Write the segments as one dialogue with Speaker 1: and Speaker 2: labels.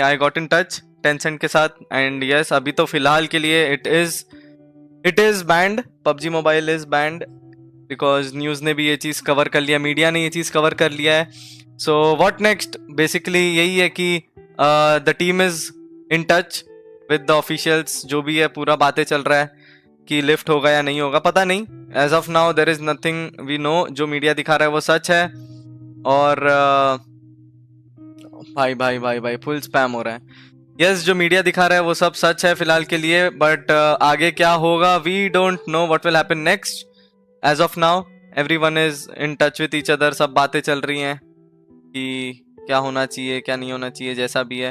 Speaker 1: I got in touch Tencent के साथ and yes अभी तो फिलहाल के लिए it is band, PUBG mobile is band because news ने भी ये चीज कवर कर लिया, मीडिया ने ये चीज कवर कर लिया है. सो व्हाट नेक्स्ट, बेसिकली यही है कि the team is in touch with the officials, जो भी है पूरा बातें चल रहा है कि लिफ्ट होगा या नहीं होगा, पता नहीं. As of now there is nothing we know, जो मीडिया दिखा रहा है वो सच है. और भाई भाई भाई भाई फुल स्पैम हो रहा है. यस जो मीडिया दिखा रहा है वो सब सच है फिलहाल के लिए, बट आगे क्या होगा we don't know what will happen next. As of now everyone is in touch with each other, सब बातें चल रही हैं कि क्या होना चाहिए क्या नहीं होना चाहिए, जैसा भी है.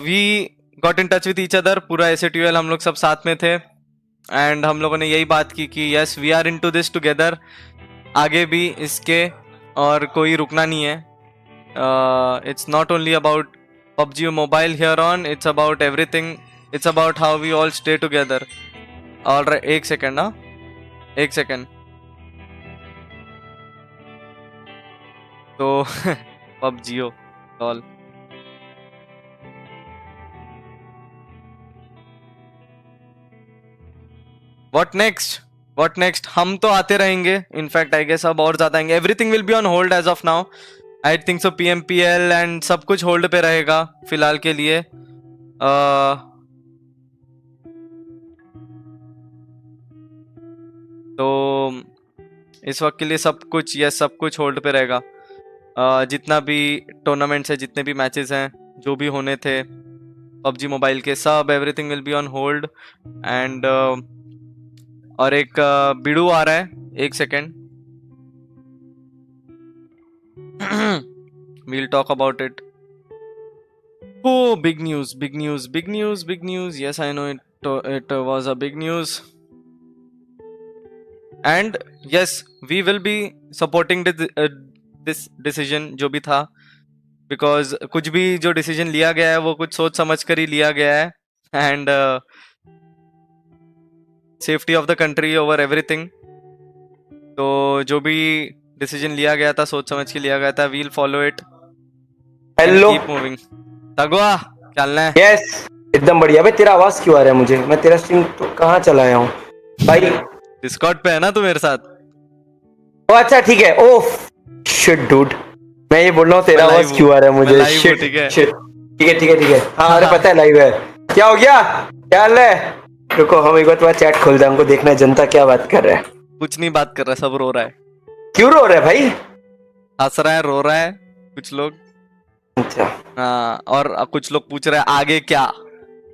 Speaker 1: We got in touch with each other, पूरा एसएटीएल हम लोग सब साथ में थे एंड हम लोगों ने यही बात की कि yes we are into this together, आगे भी इसके और कोई रुकना नहीं है. It's not only about PUBG Mobile here on, it's about everything. It's about how we all stay together. Alright, एक सेकंड ना, एक सेकंड. तो PUBG all. What next? What next? हम तो आते रहेंगे. इनफैक्ट आई गेस अब और ज्यादा आएंगे. Everything will be on hold as of now. I think so PMPL and सब कुछ होल्ड पे रहेगा फिलहाल के लिए. तो इस वक्त के लिए सब कुछ सब कुछ होल्ड पे रहेगा. जितना भी टूर्नामेंट्स है, जितने भी मैचेस हैं, जो भी होने थे PUBG मोबाइल के, सब everything will be on hold. And और एक बिडू आ रहा है, एक second. we'll talk about it. Oh, big news, big news, big news, big news. Yes, I know it was a big news. And yes, we will be supporting this decision जो भी था, because कुछ भी जो decision लिया गया है वो कुछ सोच समझ कर ही लिया गया है. And safety of the country over everything. तो जो भी decision लिया गया था सोच समझ के लिया गया था. We'll follow it.
Speaker 2: Hello
Speaker 1: keep moving. तगवा क्या हाल है?
Speaker 2: यस एकदम बढ़िया. भाई तेरा आवाज क्यों आ रहा है मुझे? मैं तेरा स्ट्रीम तो कहाँ चला आया हूँ भाई?
Speaker 1: डिस्कॉर्ड पे है ना तू मेरे साथ?
Speaker 2: ओ अच्छा ठीक है. ओह शिट डूड, मैं ये बोल रहा हूँ तेरा आवाज क्यों आ रहा है मुझे? शिट
Speaker 1: ठीक है
Speaker 2: शिट ठीक है ठीक है ठीक है. हाँ अरे पता है लाइव है. क्या हो गया? क्या हाल है? रुको हम एक बार तुम्हारा चैट खोल दे, हमको देखना है जनता क्या बात कर रहा है.
Speaker 1: कुछ नहीं बात कर रहा, सब रो रहा है.
Speaker 2: क्यों रो रहा है भाई?
Speaker 1: हंस रहा है, रो रहा है कुछ लोग.
Speaker 2: अच्छा
Speaker 1: हाँ, और कुछ लोग पूछ रहे हैं आगे क्या.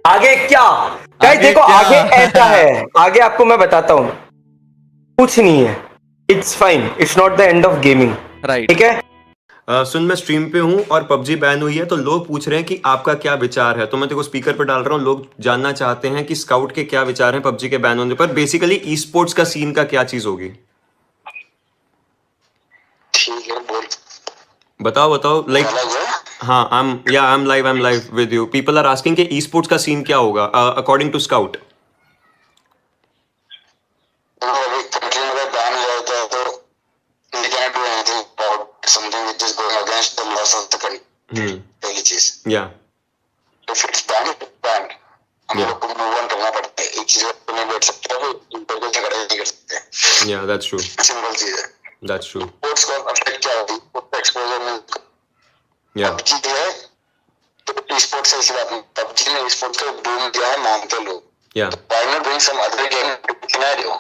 Speaker 2: आगे क्या? गाइस देखो
Speaker 1: क्या?
Speaker 2: आगे ऐसा है, आगे आपको मैं बताता हूँ. कुछ नहीं है. It's fine, it's not the end of gaming.
Speaker 1: Right.
Speaker 2: ठीक है.
Speaker 3: सुन मैं स्ट्रीम पे हूँ और पबजी बैन हुई है तो लोग पूछ रहे हैं कि आपका क्या विचार है, तो मैं तेरे को स्पीकर पर डाल रहा हूँ. लोग जानना चाहते हैं कि स्काउट के क्या विचार हैं पबजी के बैन होने पर. बेसिकली ई स्पोर्ट्स का सीन का क्या चीज होगी?
Speaker 4: ठीक है बोल.
Speaker 3: बताओ बताओ लाइक. हाँ I am live with you. People are asking कि ई स्पोर्ट्स का सीन क्या होगा अकॉर्डिंग टू स्काउट.
Speaker 4: अभी कंट्री में बैन हो जाता है तो we cannot do anything about something which is going against the laws of the country. पहली चीज.
Speaker 3: या
Speaker 4: if it's banned it's banned. हम लोग को मूव ऑन करना पड़ता है. एक चीज पे नहीं बैठ सकते हो, ऊपर को झगड़ा नहीं कर सकते.
Speaker 3: या दैट्स ट्रू.
Speaker 4: सिंपल चीज है.
Speaker 3: That's true.
Speaker 4: स्पोर्ट्स को अफेक्ट क्या होगी? एक्सपोजर में
Speaker 3: या
Speaker 4: पबजी है तो ई स्पोर्ट्स ऐसी बात नहीं. पबजी ने ई स्पोर्ट्स को बूम दिया है मानते लोग.
Speaker 3: या
Speaker 4: why not doing some other game scenario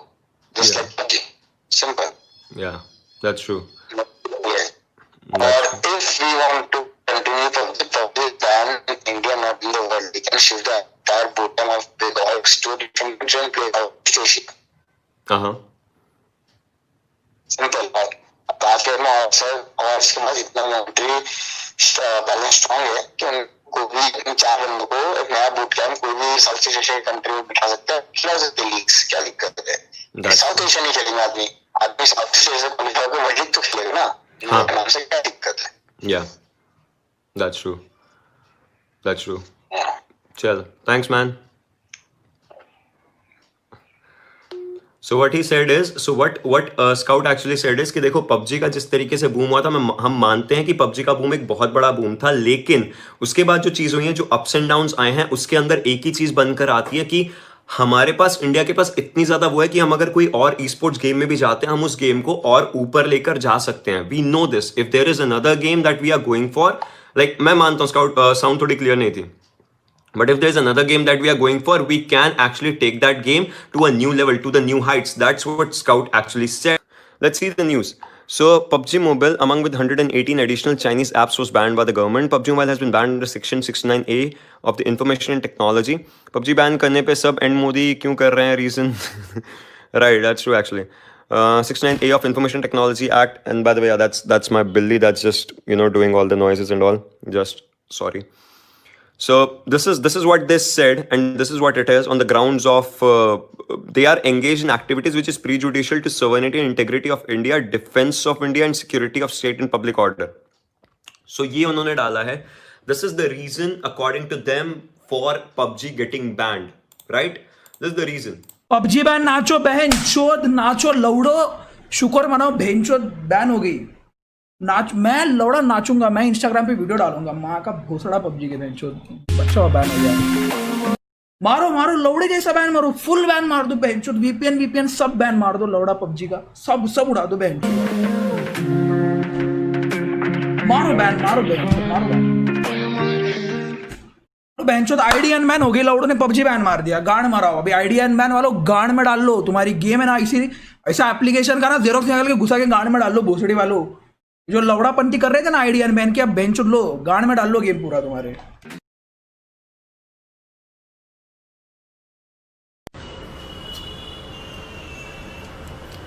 Speaker 4: just like PUBG? Simple.
Speaker 3: या that's true.
Speaker 4: Or if we want to continue PUBG ban in India, not in the world, we can shift the entire bottom of big orgs to a different country and play out Asia. Simple. बात करना और इसके बाद इतना military balance strong है कि उनको भी चार बंदों को एक नया बूट कैंप कोई भी साउथ ईस्ट एशिया कंट्री में बिठा सकते हैं. खिला सकते हैं लीग्स. क्या दिक्कत है? साउथ एशिया नहीं खेलेंगे आदमी साउथ ईस्ट एशिया क्वालिफाई होकर वर्ल्ड लीग तो खेलेगा ना. नाम से क्या दिक्कत है?
Speaker 3: या दैट्स ट्रू. That's true. चल thanks man. So what he said is, so what Scout actually said is कि देखो PUBG का जिस तरीके से बूम हुआ था, हम मानते हैं कि PUBG का बूम एक बहुत बड़ा बूम था, लेकिन उसके बाद जो चीज हुई है, जो अप्स एंड डाउन्स आए हैं, उसके अंदर एक ही चीज बनकर आती है कि हमारे पास, इंडिया के पास इतनी ज्यादा वो है कि हम अगर कोई और ई स्पोर्ट्स गेम में भी जाते हैं, हम उस गेम को और ऊपर लेकर जा सकते हैं. We know this. If there is another game that we are going for, like मैं मानता हूँ स्काउट, साउंड थोड़ी क्लियर नहीं थी. But if there's another game that we are going for, we can actually take that game to a new level, to the new heights. That's what Scout actually said. Let's see the news. So, PUBG Mobile, among with 118 additional Chinese apps, was banned by the government. PUBG Mobile has been banned under Section 69A of the Information and Technology. PUBG ban करने पे सब and Modi क्यों कर रहे हैं? Reason, right? That's true actually. 69A of Information Technology Act, and by the way, yeah, that's my Billy. That's just doing all the noises and all. Just sorry. So this is what they said, and this is what it is on the grounds of they are engaged in activities which is prejudicial to sovereignty and integrity of India, defense of India, and security of state and public order. So ये उन्होंने डाला है. This is the reason according to them for PUBG getting banned, right? This is the reason.
Speaker 5: PUBG ban, नाचो बहन चोद, नाचो लौड़ो, शुक्र मनाओ बहन चोद बैन हो गई. नाच, मैं लौड़ा नाचूंगा, मैं इंस्टाग्राम पे वीडियो डालूंगा, माँ का भोसड़ा PUBG के बहन चोद, बच्चा बैन हो जाए. मारो मारो लौड़े जैसा बैन मारो, फुल बैन मार दो बहन चोद, VPN सब बैन मार दो लौड़ा PUBG का, सब उड़ा दो बहन. मारो बैन, मारो बहन, मारो बैन. बेंचोद आईडी अनबैन हो गई, लौड़ो ने PUBG बैन मार दिया, गांड मारा. अभी आईडी अनबैन वालों गांड में डाल लो, तुम्हारी गेम है ना इसी ऐसा एप्लीकेशन का ना जेरोक्स निकाल के घुसा के गांड में डाल लो. भोसड़ी वालों जो लौड़ापंती कर रहे थे ना आईडी अनबैन की, अब बेंचोद लो, गांड में डाल लो गेम पूरा तुम्हारे.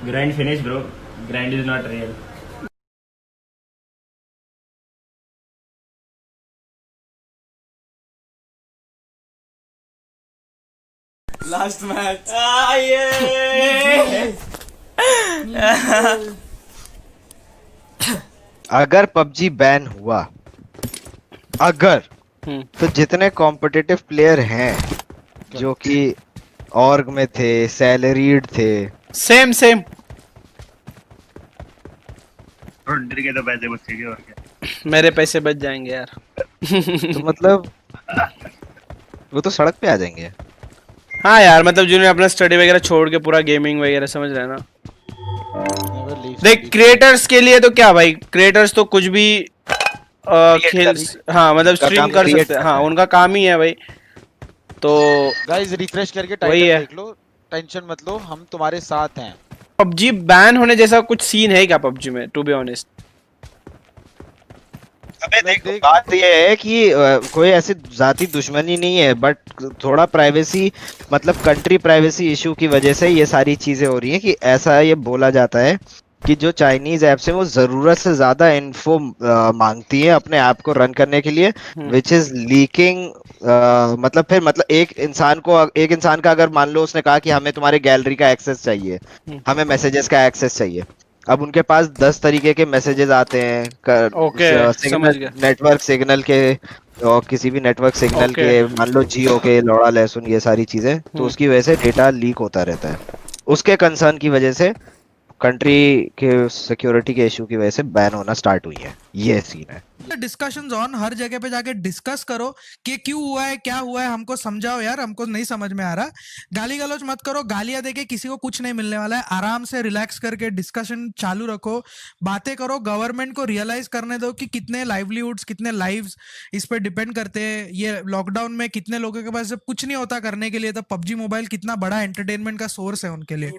Speaker 6: Grind finish, bro. Grind is not real.
Speaker 1: Last match.
Speaker 6: Ah, yeah.
Speaker 7: अगर PUBG बैन हुआ, अगर तो जितने कॉम्पिटिटिव प्लेयर हैं जो कि ऑर्ग में थे, सैलरीड थे,
Speaker 8: सेम
Speaker 6: के तो पैसे बचेंगे और क्या.
Speaker 8: मेरे पैसे बच जाएंगे यार.
Speaker 7: तो मतलब वो तो सड़क पे आ जाएंगे.
Speaker 8: हाँ यार, मतलब जिन्होंने अपना स्टडी वगैरह छोड़ के पूरा गेमिंग वगैरह, समझ रहे हैं ना. देख क्रिएटर्स के लिए तो क्या भाई, क्रिएटर्स तो कुछ भी खेल, हाँ मतलब स्ट्रीम कर सकते हैं. हाँ उनका काम ही है भाई. तो
Speaker 9: गाइस रिफ्रेश करके
Speaker 8: वही
Speaker 9: टाइटल
Speaker 8: है.
Speaker 9: देख लो, टेंशन मत लो, हम तुम्हारे साथ हैं.
Speaker 8: PUBG बैन होने जैसा कुछ सीन है क्या PUBG में, टू बी ऑनेस्ट?
Speaker 7: अबे देखो बात ये है कि कोई ऐसी जाती दुश्मनी नहीं है, बट थोड़ा प्राइवेसी, मतलब कंट्री प्राइवेसी इशू की वजह से ये सारी चीजें हो रही हैं. कि ऐसा ये बोला जाता है कि जो चाइनीज ऐप्स हैं वो जरूरत से ज्यादा इन्फो मांगती हैं अपने ऐप को रन करने के लिए, विच इज लीकिंग. मतलब फिर मतलब एक इंसान का अगर मान लो उसने कहा कि हमें तुम्हारे गैलरी का एक्सेस चाहिए, हमें मैसेजेस का एक्सेस चाहिए, अब उनके पास 10 तरीके के मैसेजेस आते हैं नेटवर्क सिग्नल के, और किसी भी नेटवर्क सिग्नल के, मान लो जियो के, लौड़ा लहसुन, ये सारी चीजें. तो उसकी वजह से डेटा लीक होता रहता है. उसके कंसर्न की वजह से कंट्री के सिक्योरिटी के इशू की वजह से बैन होना स्टार्ट हुई है. ये सीन है.
Speaker 10: डिस्कशंस ऑन, हर जगह पे जाके डिस्कस करो कि क्यों हुआ है, क्या हुआ है, हमको समझाओ यार, हमको नहीं समझ में आ रहा. गाली गलौज मत करो, गालियां देके किसी को कुछ नहीं मिलने वाला है. आराम से रिलैक्स करके डिस्कशन चालू रखो, बातें करो. गवर्नमेंट को रियलाइज करने दो कि कितने लाइवलीहुड्स, कितने लाइव्स इस पे डिपेंड करते हैं. ये लॉकडाउन में कितने लोगों के पास जब कुछ नहीं होता करने के लिए, तो PUBG मोबाइल कितना बड़ा एंटरटेनमेंट का सोर्स है उनके लिए.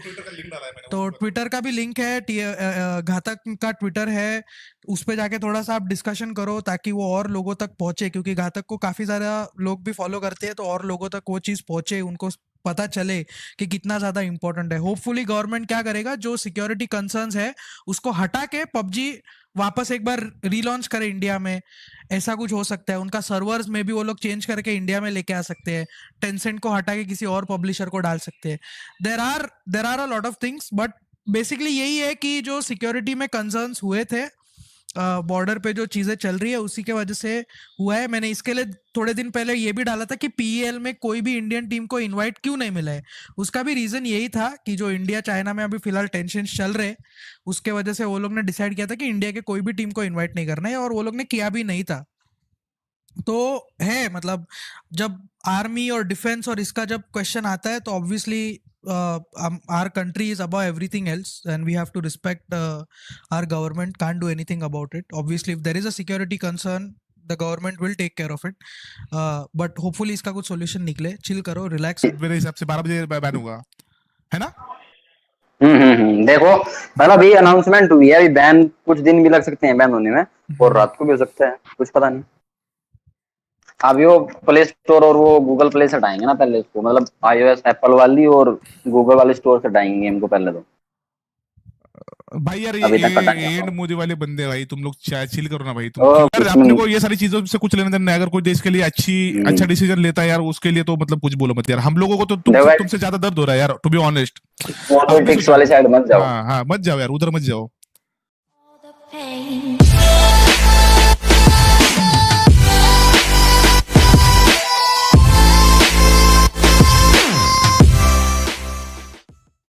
Speaker 10: तो ट्विटर का भी लिंक है, घातक का ट्विटर है, उस पे जाके थोड़ा सा आप डिस्कशन करो ताकि वो और लोगों तक पहुंचे, क्योंकि घातक को काफी सारा लोग भी फॉलो करते हैं, तो और लोगों तक वो चीज पहुंचे, उनको पता चले कि कितना ज्यादा इंपॉर्टेंट है. होपफुली गवर्नमेंट क्या करेगा, जो सिक्योरिटी कंसर्न्स है उसको हटा के PUBG वापस एक बार रीलॉन्च करे इंडिया में. ऐसा कुछ हो सकता है. उनका सर्वर्स में भी वो लोग चेंज करके इंडिया में लेके आ सकते हैं. टेंसेंट को हटा के किसी और पब्लिशर को डाल सकते हैं. There are a lot of things, but basically यही है कि जो सिक्योरिटी में कंसर्न्स हुए थे बॉर्डर पे जो चीजें चल रही है उसी के वजह से हुआ है। मैंने इसके लिए थोड़े दिन पहले ये भी डाला था कि पीएल में कोई भी इंडियन टीम को इनवाइट क्यों नहीं मिला है। उसका भी रीजन यही था कि जो इंडिया चाइना में अभी फिलहाल टेंशन चल रहे, उसके वजह से वो लोग ने डिसाइड किया था कि इंडिया के कोई भी टीम को इन्वाइट नहीं करना है, और वो लोग ने किया भी नहीं था। तो है मतलब जब आर्मी और डिफेंस और इसका जब क्वेश्चन आता है तो obviously our country is above everything else and we have to respect our government, can't do anything about it. Obviously if there is a security concern the government will take care of it, but hopefully इसका कुछ solution निकले। chill करो, relax।
Speaker 11: मेरे हिसाब से 12 बजे ban होगा, है ना?
Speaker 12: देखो मतलब अभी अनाउंसमेंट हुई है, अभी बैन कुछ दिन भी लग सकते हैं बैन होने में, और रात को भी हो सकता है, कुछ पता नहीं। अभी वो प्ले स्टोर और वो गूगल प्ले से हटाएंगे ना पहले इसको, मतलब iOS एप्पल वाली और गूगल वाले स्टोर से हटाएंगे गेम को पहले। तो
Speaker 11: भाई यार
Speaker 12: अभी तक पता
Speaker 11: ये
Speaker 12: नहीं
Speaker 11: एंड मोदी वाले बंदे भाई, तुम लोग चिल करो ना भाई। तुम यार अपने को ये सारी चीजों से कुछ लेना देना नहीं। अगर कोई देश के लिए अच्छा डिसीजन लेता है यार, उसके लिए तो मतलब कुछ बोलो मत यार। हम लोगों को तो तुमसे ज्यादा दर्द हो रहा है यार, टू बी ऑनेस्ट।
Speaker 12: पॉलिटिक्स वाले साइड मत जाओ।
Speaker 11: हाँ मत जाओ यार, उधर मत जाओ।